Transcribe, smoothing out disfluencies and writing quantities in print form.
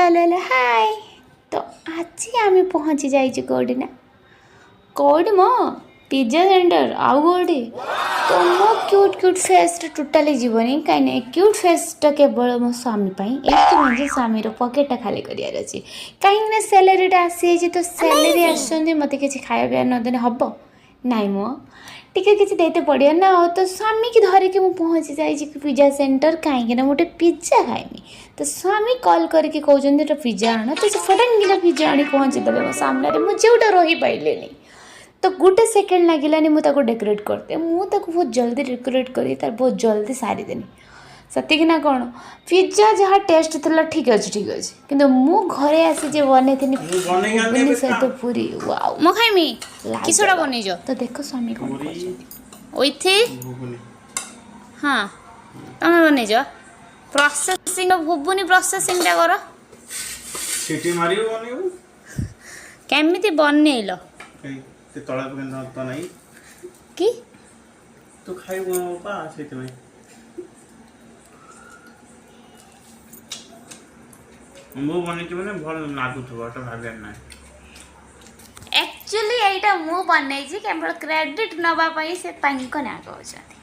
Hello hello hi. तो आज आम पहुँची जाइए कौड़ी ना कौड़ी मो पिज्जा सेंटर आउ कौड़ी तो मो क्यूट क्यूट फेस टोटाली जीवनी कहीं क्यूट फेसटा केवल मो स्वामी ये स्वामी पकेटा खाली करार अच्छी कहीं सैलरीटा आसी तो सैलरी आसते मत कि खाया नदेने हम नाई मो टिके किसी देते पड़े ना तो स्वामी की धरिकी मुझे पहुँची जाइए पिज्जा सेंटर कहीं गोटे पिज्जा खाइमी तो स्वामी कॉल करके कहते पिज्जा आण तो फटान किना पिज्जा आनी पहुँचीदे मो सामने मुझे गोटे रही पाइले तो गोटे सेकेंड लगे मुझे डेकोरेट करते मुझे बहुत जल्दी डेकोरेट कर बहुत जल्दी सारीदेनी सतिकिना कौन पिज्जा जहाँ टेस्ट थी ठीक अच्छे कि घरे आसी जे बन थी सहित पूरी वाओ मो खाइमी किसटा बनईज तो देख स्वामी कौन करते हाँ तुम बनईज प्रोसेसिंग भुबुनी प्रोसेसिंग कर सिटी मारियो बनेबो केमिति बनैलो ते तळे पकेन तो नाही की तो खाइबो बा सेते में मु बने कि माने भल लागुथबो तो भाबिया ना एक्चुअली एटा मु बनै छी केवल क्रेडिट नबा पई से तांको ना कहउछथि